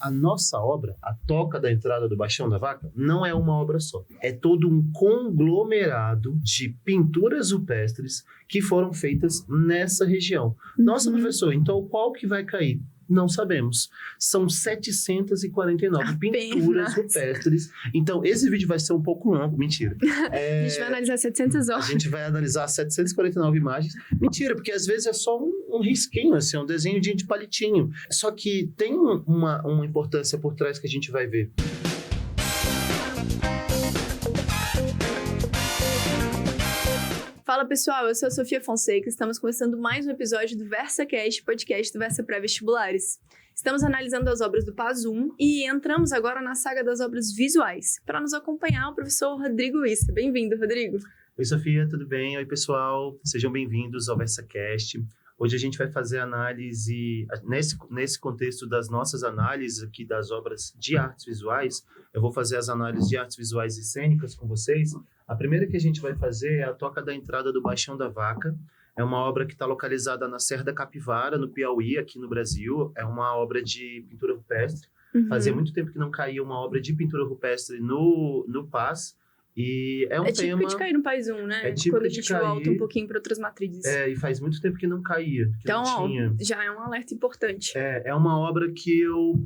A nossa obra, a Toca da Entrada do Baixão da Vaca, não é uma obra só. É todo um conglomerado de pinturas rupestres que foram feitas nessa região. Nossa, professor, então qual que vai cair? Não sabemos. São 749 pinturas rupestres. Então, esse vídeo vai ser um pouco longo. Mentira. A gente vai analisar 700 obras. A gente vai analisar 749 imagens. Mentira, porque às vezes é só um risquinho, assim, um desenho de palitinho. Só que tem uma importância por trás que a gente vai ver. Fala pessoal, eu sou a Sofia Fonseca, estamos começando mais um episódio do VersaCast, podcast do Versa Pré-Vestibulares. Estamos analisando as obras do PAS-1 e entramos agora na saga das obras visuais. Para nos acompanhar, o professor Rodrigo Issa. Bem-vindo, Rodrigo. Oi, Sofia, tudo bem?Oi, pessoal. Sejam bem-vindos ao VersaCast. Hoje a gente vai fazer análise, nesse contexto das nossas análises aqui das obras de artes visuais, eu vou fazer as análises de artes visuais e cênicas com vocês. A primeira que a gente vai fazer é a Toca da Entrada do Baixão da Vaca. É uma obra que está localizada na Serra da Capivara, no Piauí, aqui no Brasil. É uma obra de pintura rupestre. Fazia muito tempo que não caía uma obra de pintura rupestre no PAS. E é um tema... típico de cair no PAS-1, né? É típico quando a gente volta um pouquinho para outras matrizes. E faz muito tempo que não caía. Que então, não tinha. Já é um alerta importante. É uma obra que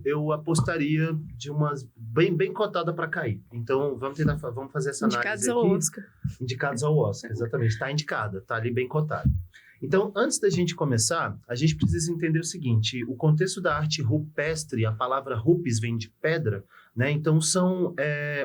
eu apostaria de umas bem cotada para cair. Então, vamos fazer essa análise aqui. Indicados ao Oscar, exatamente. Está indicada, está ali bem cotada. Então, antes da gente começar, a gente precisa entender o seguinte: o contexto da arte rupestre, a palavra rupes vem de pedra, né? Então, são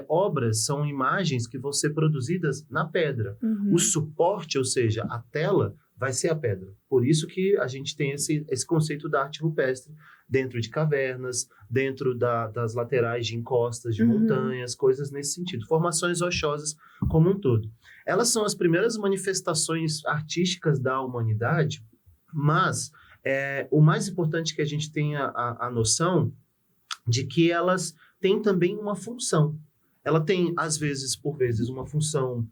obras, são imagens que vão ser produzidas na pedra. O suporte, ou seja, a tela, vai ser a pedra. Por isso que a gente tem esse conceito da arte rupestre dentro de cavernas, dentro das laterais de encostas de montanhas, coisas nesse sentido. Formações rochosas como um todo. Elas são as primeiras manifestações artísticas da humanidade, mas o mais importante é que a gente tenha a noção de que elas têm também uma função. Ela tem, por vezes, uma função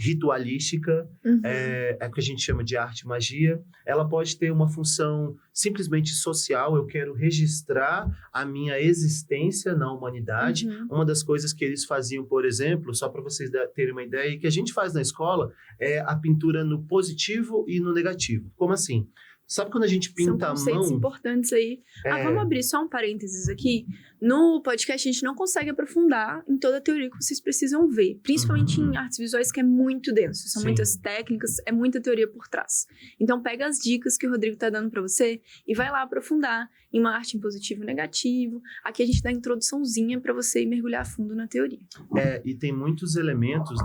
ritualística, é o que a gente chama de arte magia. Ela pode ter uma função simplesmente social. Eu quero registrar a minha existência na humanidade. Uma das coisas que eles faziam, por exemplo, só para vocês terem uma ideia, e que a gente faz na escola, é a pintura no positivo e no negativo. Como assim? Sabe quando a gente pinta a mão... São conceitos importantes aí. Vamos abrir só um parênteses aqui. No podcast, a gente não consegue aprofundar em toda a teoria que vocês precisam ver. Principalmente em artes visuais, que é muito denso. São muitas técnicas, é muita teoria por trás. Então, pega as dicas que o Rodrigo está dando para você e vai lá aprofundar em uma arte em positivo e negativo. Aqui a gente dá a introduçãozinha para você mergulhar a fundo na teoria. E tem muitos elementos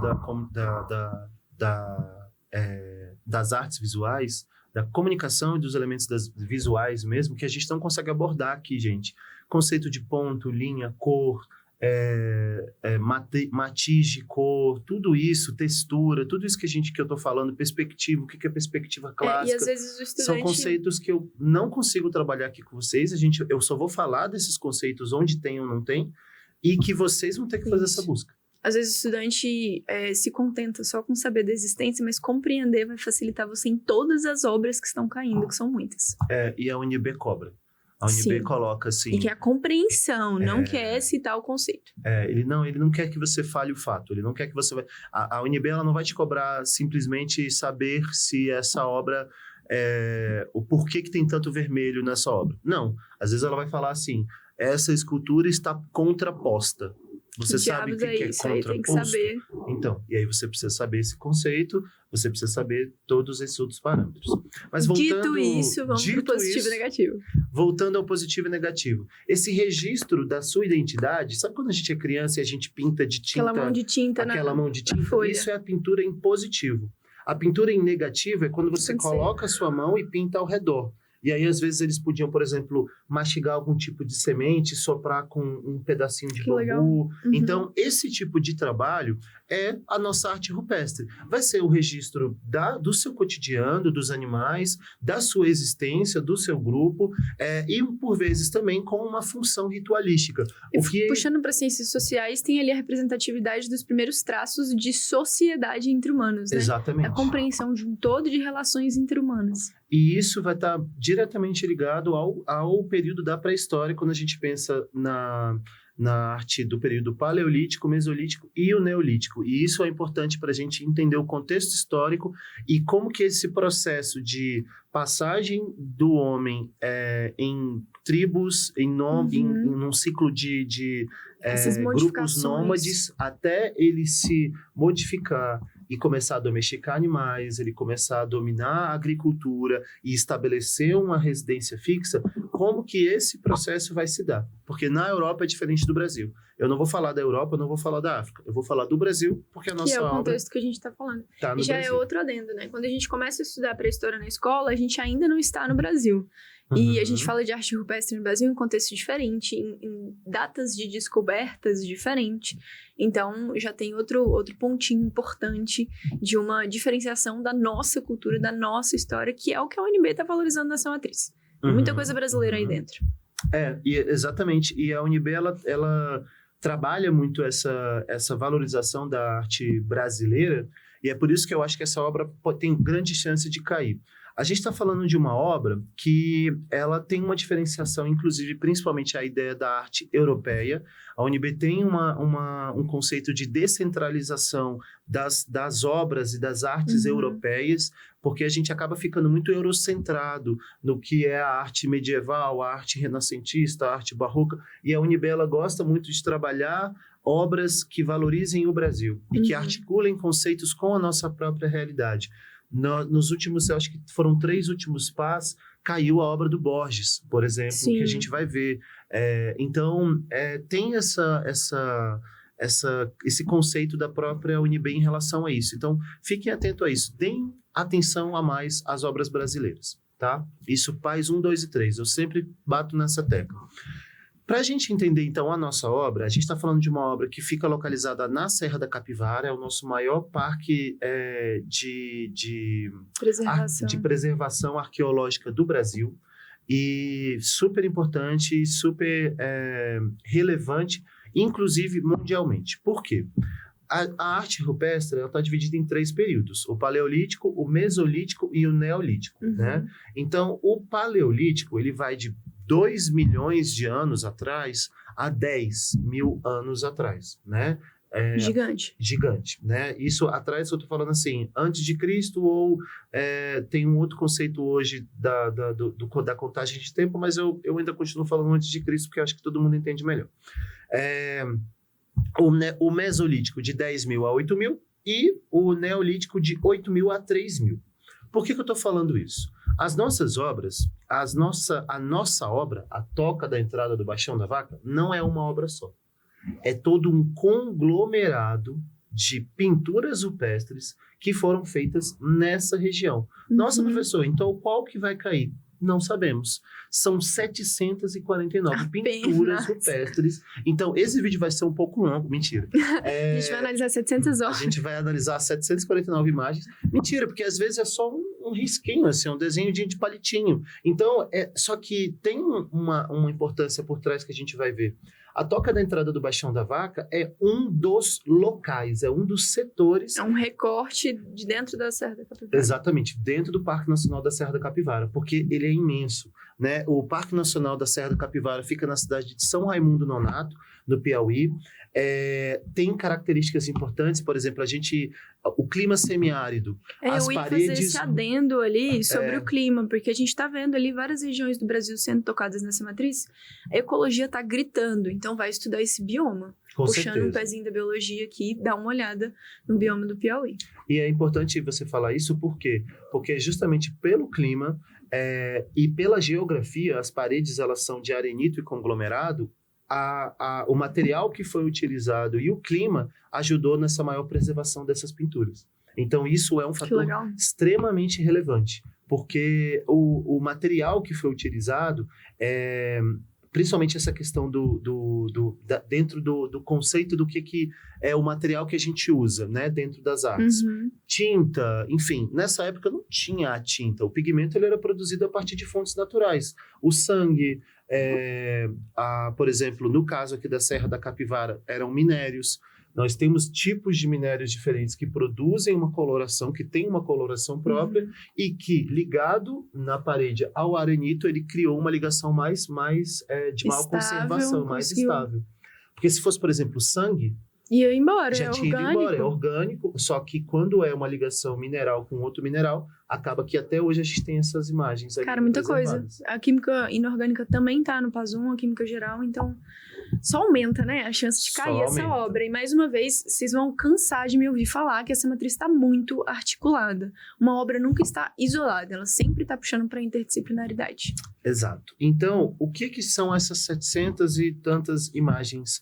das artes visuais, da comunicação e dos elementos visuais mesmo, que a gente não consegue abordar aqui, gente. Conceito de ponto, linha, cor, matiz de cor, tudo isso, textura, tudo isso que eu tô falando, perspectiva, o que é perspectiva clássica. E às vezes o estudante... São conceitos que eu não consigo trabalhar aqui com vocês. Eu só vou falar desses conceitos onde tem ou não tem, e que vocês vão ter que fazer essa busca. Às vezes o estudante se contenta só com saber da existência, mas compreender vai facilitar você em todas as obras que estão caindo, que são muitas. E a UNB cobra. A UNB coloca assim... E que é a compreensão, não quer citar o conceito. Ele não quer que você fale o fato, ele não quer que você... A UNB ela não vai te cobrar simplesmente saber se essa obra... o porquê que tem tanto vermelho nessa obra. Não, às vezes ela vai falar assim, essa escultura está contraposta. Você sabe o que é contraposto? Aí tem que saber. Então, e aí você precisa saber esse conceito, você precisa saber todos esses outros parâmetros. Mas dito isso, vamos para o positivo e negativo. Voltando ao positivo e negativo. Esse registro da sua identidade, sabe quando a gente é criança e a gente pinta de tinta... Aquela mão de tinta, mão de tinta? Folha. Isso é a pintura em positivo. A pintura em negativo é quando você coloca a sua mão e pinta ao redor. E aí, às vezes, eles podiam, por exemplo, mastigar algum tipo de semente, soprar com um pedacinho de bambu. Então, esse tipo de trabalho é a nossa arte rupestre. Vai ser o registro do seu cotidiano, dos animais, da sua existência, do seu grupo, e, por vezes, também com uma função ritualística. Puxando para ciências sociais, tem ali a representatividade dos primeiros traços de sociedade entre humanos, né? Exatamente. A compreensão de um todo de relações interhumanas. E isso vai estar diretamente ligado ao período da pré-história, quando a gente pensa na arte do período paleolítico, mesolítico e o neolítico. E isso é importante para a gente entender o contexto histórico e como que esse processo de passagem do homem em tribos, em um ciclo de grupos nômades, até ele se modificar e começar a domesticar animais, ele começar a dominar a agricultura e estabelecer uma residência fixa, como que esse processo vai se dar? Porque na Europa é diferente do Brasil. Eu não vou falar da Europa, eu não vou falar da África. Eu vou falar do Brasil, porque a nossa obra... Que é o contexto que a gente está falando. Tá no e já Brasil. é outro adendo, né? Quando a gente começa a estudar pré-história na escola, a gente ainda não está no Brasil. E a gente fala de arte rupestre no Brasil em um contexto diferente, em datas de descobertas diferentes. Então, já tem outro pontinho importante de uma diferenciação da nossa cultura, da nossa história, que é o que a UNB está valorizando nessa matriz. Tem muita coisa brasileira aí dentro. Exatamente. E a UNB, ela trabalha muito essa valorização da arte brasileira, e é por isso que eu acho que essa obra tem grande chance de cair. A gente está falando de uma obra que ela tem uma diferenciação, inclusive, principalmente a ideia da arte europeia. A UNB tem um conceito de descentralização das obras e das artes europeias, porque a gente acaba ficando muito eurocentrado no que é a arte medieval, a arte renascentista, a arte barroca, e a UNB ela gosta muito de trabalhar obras que valorizem o Brasil e que articulem conceitos com a nossa própria realidade. Nos últimos, eu acho que foram 3 últimos pás, caiu a obra do Borges, por exemplo, que a gente vai ver. Então, tem esse conceito da própria UNB em relação a isso. Então, fiquem atentos a isso. Deem atenção a mais às obras brasileiras, tá? Isso, pás 1, 2 e 3. Eu sempre bato nessa tecla. Para a gente entender, então, a nossa obra, a gente está falando de uma obra que fica localizada na Serra da Capivara, é o nosso maior parque de preservação arqueológica do Brasil, e super importante, super relevante, inclusive mundialmente. Por quê? A arte rupestre está dividida em 3 períodos: o paleolítico, o mesolítico e o neolítico, né? Então, o paleolítico, ele vai de 2 milhões de anos atrás a 10 mil anos atrás, né? Gigante, né? Isso atrás, eu tô falando assim, antes de Cristo, ou tem um outro conceito hoje da contagem de tempo, mas eu ainda continuo falando antes de Cristo, porque eu acho que todo mundo entende melhor. O mesolítico de 10 mil a 8 mil e o neolítico de 8 mil a 3 mil. Por que eu estou falando isso? As nossas obras, a nossa obra, a Toca da Entrada do Baixão da Vaca, não é uma obra só. É todo um conglomerado de pinturas rupestres que foram feitas nessa região. Nossa, professor, então qual que vai cair? Não sabemos. São 749 pinturas rupestres. Então, esse vídeo vai ser um pouco longo. Mentira. A gente vai analisar 700 horas. A gente vai analisar 749 imagens. Mentira, porque às vezes é só um risquinho, assim, um desenho de palitinho. Então, só que tem uma importância por trás que a gente vai ver. A Toca da Entrada do Baixão da Vaca é um dos locais, é um dos setores... É um recorte de dentro da Serra da Capivara. Exatamente, dentro do Parque Nacional da Serra da Capivara, porque ele é imenso, né? O Parque Nacional da Serra da Capivara fica na cidade de São Raimundo Nonato, no Piauí. Tem características importantes, por exemplo, o clima semiárido. Eu ia fazer esse adendo ali sobre o clima, porque a gente está vendo ali várias regiões do Brasil sendo tocadas nessa matriz. A ecologia está gritando, então vai estudar esse bioma. Puxando um pezinho da biologia aqui, dá uma olhada no bioma do Piauí. E é importante você falar isso, por quê? Porque justamente pelo clima e pela geografia, as paredes elas são de arenito e conglomerado. O material que foi utilizado e o clima ajudou nessa maior preservação dessas pinturas. Então, isso é um fator extremamente relevante, porque o material que foi utilizado, principalmente essa questão dentro do conceito do que é o material que a gente usa, né, dentro das artes. Tinta, enfim, nessa época não tinha a tinta. O pigmento ele era produzido a partir de fontes naturais. O sangue... por exemplo, no caso aqui da Serra da Capivara, eram minérios. Nós temos tipos de minérios diferentes que produzem uma coloração, que tem uma coloração própria e que, ligado na parede ao arenito, ele criou uma ligação mais de maior conservação, mais estável. Porque se fosse, por exemplo, sangue, ia embora, já tinha ido embora, é orgânico, só que quando é uma ligação mineral com outro mineral, acaba que até hoje a gente tem essas imagens aí. Cara, muita coisa. A química inorgânica também tá no PAS 1, a química geral, então só aumenta, né, a chance de cair essa obra. E mais uma vez, vocês vão cansar de me ouvir falar que essa matriz está muito articulada. Uma obra nunca está isolada, ela sempre está puxando para a interdisciplinaridade. Exato. Então, o que são essas 700 e tantas imagens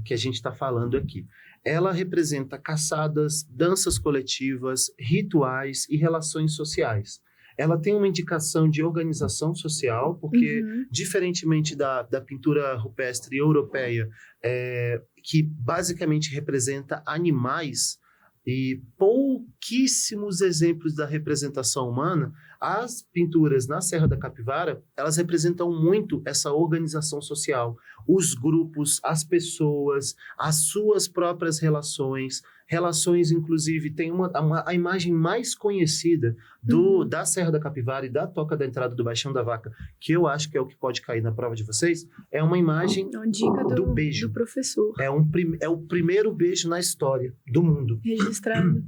que a gente está falando aqui? Ela representa caçadas, danças coletivas, rituais e relações sociais. Ela tem uma indicação de organização social, porque, diferentemente da pintura rupestre europeia, que basicamente representa animais, e pouquíssimos exemplos da representação humana, as pinturas na Serra da Capivara, elas representam muito essa organização social, os grupos, as pessoas, as suas próprias relações, inclusive, tem a imagem mais conhecida da Serra da Capivara e da Toca da Entrada do Baixão da Vaca, que eu acho que é o que pode cair na prova de vocês, é uma imagem do beijo. Do professor. É o primeiro beijo na história do mundo. Registrado.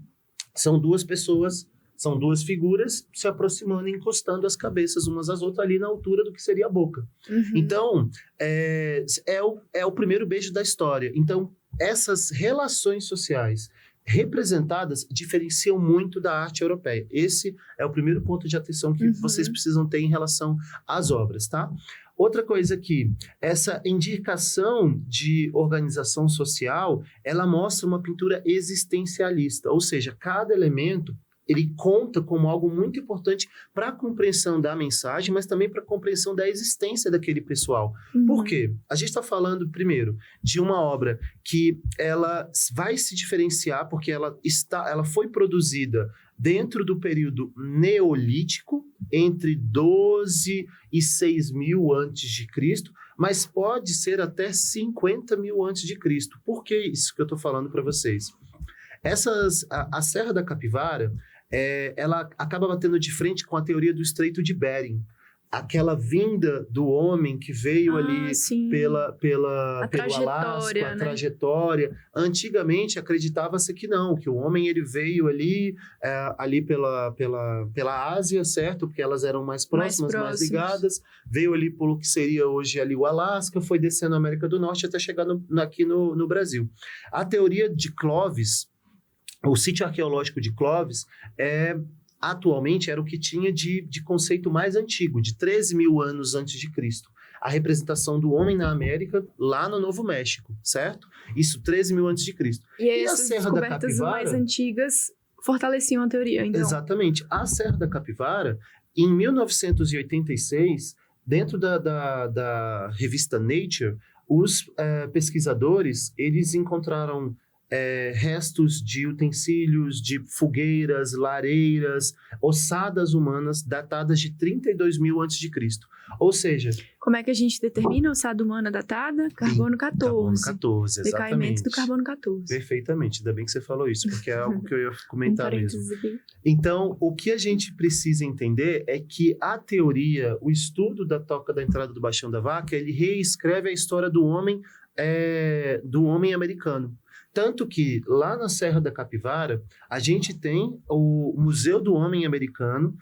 São duas pessoas, são duas figuras se aproximando e encostando as cabeças umas às outras ali na altura do que seria a boca. Então, é o primeiro beijo da história. Então, essas relações sociais representadas diferenciam muito da arte europeia. Esse é o primeiro ponto de atenção que vocês precisam ter em relação às obras, tá? Outra coisa aqui, essa indicação de organização social, ela mostra uma pintura existencialista, ou seja, cada elemento ele conta como algo muito importante para a compreensão da mensagem, mas também para a compreensão da existência daquele pessoal. Por quê? A gente está falando, primeiro, de uma obra que ela vai se diferenciar porque ela foi produzida dentro do período neolítico, entre 12 e 6 mil antes de Cristo, mas pode ser até 50 mil antes de Cristo. Por que isso que eu estou falando para vocês? A Serra da Capivara, ela acaba batendo de frente com a teoria do Estreito de Bering. Aquela vinda do homem que veio ali pelo Alasca, a trajetória. Antigamente acreditava-se que não, que o homem ele veio ali pela Ásia, certo? Porque elas eram mais próximas, mais ligadas. Veio ali pelo que seria hoje ali o Alasca, foi descendo a América do Norte até chegar aqui no Brasil. A teoria de Clovis, o sítio arqueológico de Clovis, atualmente era o que tinha de conceito mais antigo, de 13 mil anos antes de Cristo. A representação do homem na América, lá no Novo México, certo? Isso, 13 mil antes de Cristo. E essas descobertas mais antigas fortaleciam a teoria, então. Exatamente. A Serra da Capivara, em 1986, dentro da revista Nature, os pesquisadores, eles encontraram restos de utensílios, de fogueiras, lareiras, ossadas humanas datadas de 32 mil a.C. Ou seja... Como é que a gente determina a ossada humana datada? Carbono 14. Carbono 14, exatamente. Decaimento do carbono 14. Perfeitamente, ainda bem que você falou isso, porque é algo que eu ia comentar mesmo. Então, o que a gente precisa entender é que a teoria, o estudo da Toca da Entrada do Baixão da Vaca, ele reescreve a história do homem americano. Tanto que lá na Serra da Capivara, a gente tem o Museu do Homem Americano,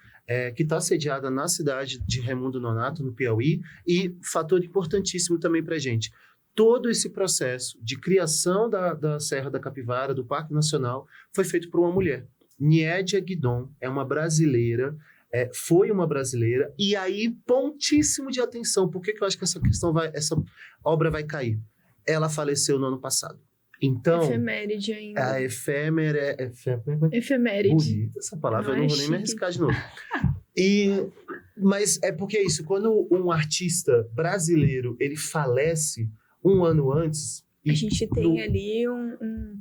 que está sediada na cidade de Raimundo Nonato, no Piauí, e fator importantíssimo também para a gente. Todo esse processo de criação da Serra da Capivara, do Parque Nacional, foi feito por uma mulher. Niédia Guidon é uma brasileira, foi uma brasileira, e aí, pontíssimo de atenção, por que eu acho que essa obra vai cair? Ela faleceu no ano passado. Então, efeméride ainda. A efeméride. Efeméride. Essa palavra eu não vou nem me arriscar de novo. Mas é porque é isso, quando um artista brasileiro, ele falece um ano antes... A gente tem ali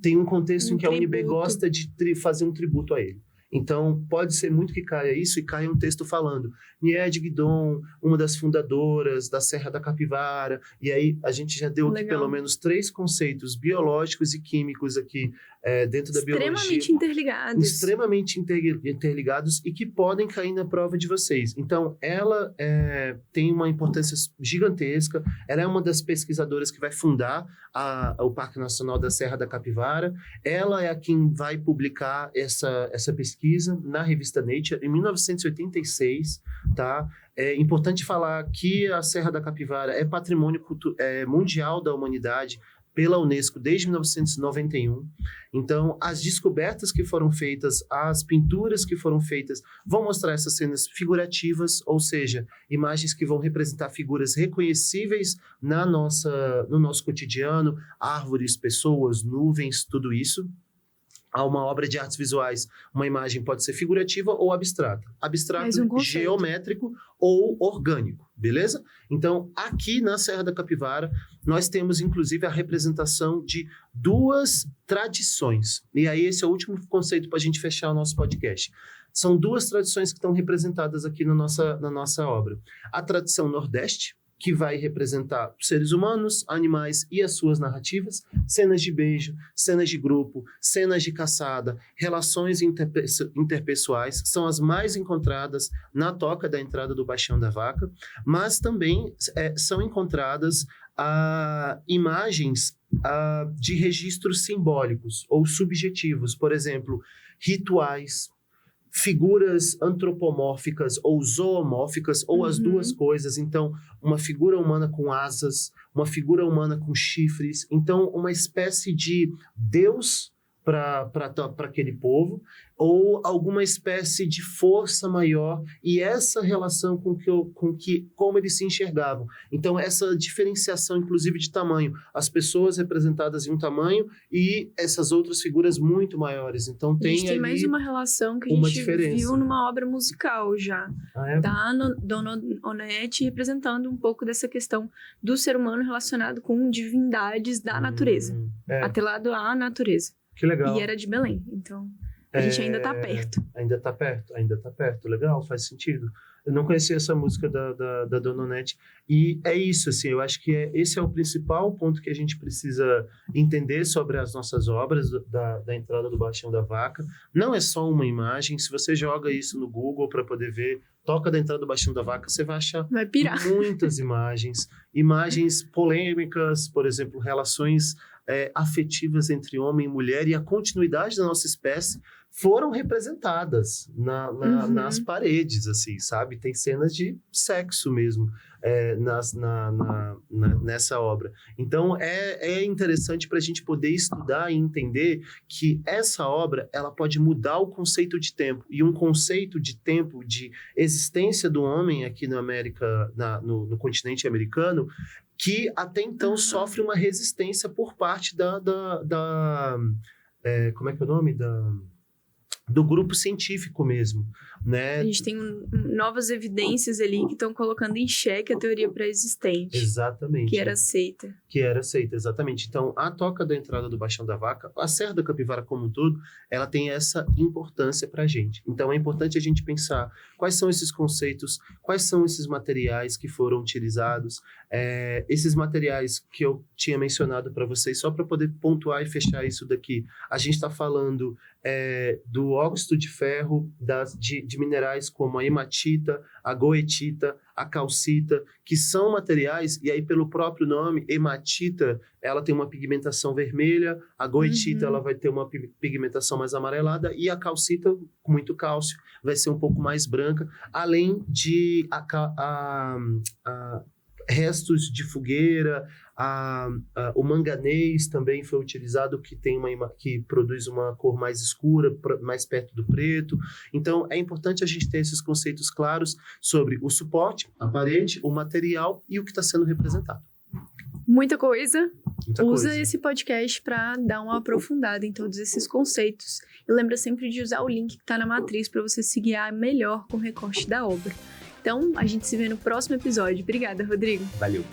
tem um contexto em que a UNB gosta de fazer um tributo a ele. Então, pode ser muito que caia isso e caia um texto falando Nied Guidon, uma das fundadoras da Serra da Capivara, e aí a gente já deu aqui pelo menos 3 conceitos biológicos e químicos aqui dentro da biologia. Extremamente interligados e que podem cair na prova de vocês. Então, ela tem uma importância gigantesca, ela é uma das pesquisadoras que vai fundar o Parque Nacional da Serra da Capivara, ela é quem vai publicar essa pesquisa na revista Nature em 1986, tá? É importante falar que a Serra da Capivara é patrimônio mundial da humanidade pela Unesco desde 1991. Então, as descobertas que foram feitas, as pinturas que foram feitas, vão mostrar essas cenas figurativas, ou seja, imagens que vão representar figuras reconhecíveis no nosso cotidiano, árvores, pessoas, nuvens, tudo isso. Há uma obra de artes visuais, uma imagem pode ser figurativa ou abstrata. Abstrato, geométrico ou orgânico, beleza? Então, aqui na Serra da Capivara, nós temos, inclusive, a representação de 2 tradições. E aí, esse é o último conceito para a gente fechar o nosso podcast. São 2 tradições que estão representadas aqui na nossa obra. A tradição Nordeste, que vai representar seres humanos, animais e as suas narrativas, cenas de beijo, cenas de grupo, cenas de caçada, relações interpessoais, são as mais encontradas na toca da entrada do Baixão da Vaca, mas também são encontradas imagens de registros simbólicos ou subjetivos, por exemplo, rituais, figuras antropomórficas ou zoomórficas, ou as 2 coisas. Então, uma figura humana com asas, uma figura humana com chifres. Então, uma espécie de Deus para aquele povo, ou alguma espécie de força maior, e essa relação como eles se enxergavam. Então, essa diferenciação, inclusive, de tamanho. As pessoas representadas em um tamanho e essas outras figuras muito maiores. Então, tem mais uma relação que a gente viu numa obra musical já. Da Dona Onete, representando um pouco dessa questão do ser humano relacionado com divindades da natureza. Atrelado à natureza. Que legal. E era de Belém, então a gente ainda tá perto. Ainda tá perto. Legal, faz sentido. Eu não conhecia essa música da Dona Onete. E é isso, assim, eu acho que esse é o principal ponto que a gente precisa entender sobre as nossas obras da entrada do Baixão da Vaca. Não é só uma imagem. Se você joga isso no Google para poder ver, toca da entrada do Baixão da Vaca, você vai achar muitas imagens polêmicas, por exemplo, relações afetivas entre homem e mulher, e a continuidade da nossa espécie foram representadas nas paredes, assim, sabe? Tem cenas de sexo mesmo nessa obra. Então, é interessante para a gente poder estudar e entender que essa obra, ela pode mudar o conceito de tempo, e um conceito de tempo, de existência do homem aqui na América, no continente americano, que até então sofre uma resistência por parte como é que é o nome? Do grupo científico mesmo, né? A gente tem novas evidências ali que estão colocando em xeque a teoria pré-existente. Exatamente. Que era aceita. Exatamente. Então, a toca da entrada do Baixão da Vaca, a Serra da Capivara como um todo, ela tem essa importância para a gente. Então, é importante a gente pensar quais são esses conceitos, quais são esses materiais que foram utilizados, esses materiais que eu tinha mencionado para vocês, só para poder pontuar e fechar isso daqui. A gente está falando do óxido de ferro, de minerais como a hematita, a goetita, a calcita, que são materiais, e aí pelo próprio nome, hematita, ela tem uma pigmentação vermelha, a goetita ela vai ter uma pigmentação mais amarelada, e a calcita, com muito cálcio, vai ser um pouco mais branca, além de restos de fogueira, o manganês também foi utilizado, que produz uma cor mais escura, mais perto do preto. Então, é importante a gente ter esses conceitos claros sobre o suporte, a parede, o material e o que está sendo representado. Muita coisa. Usa esse podcast para dar uma aprofundada em todos esses conceitos. E lembra sempre de usar o link que está na matriz para você se guiar melhor com o recorte da obra. Então, a gente se vê no próximo episódio. Obrigada, Rodrigo. Valeu.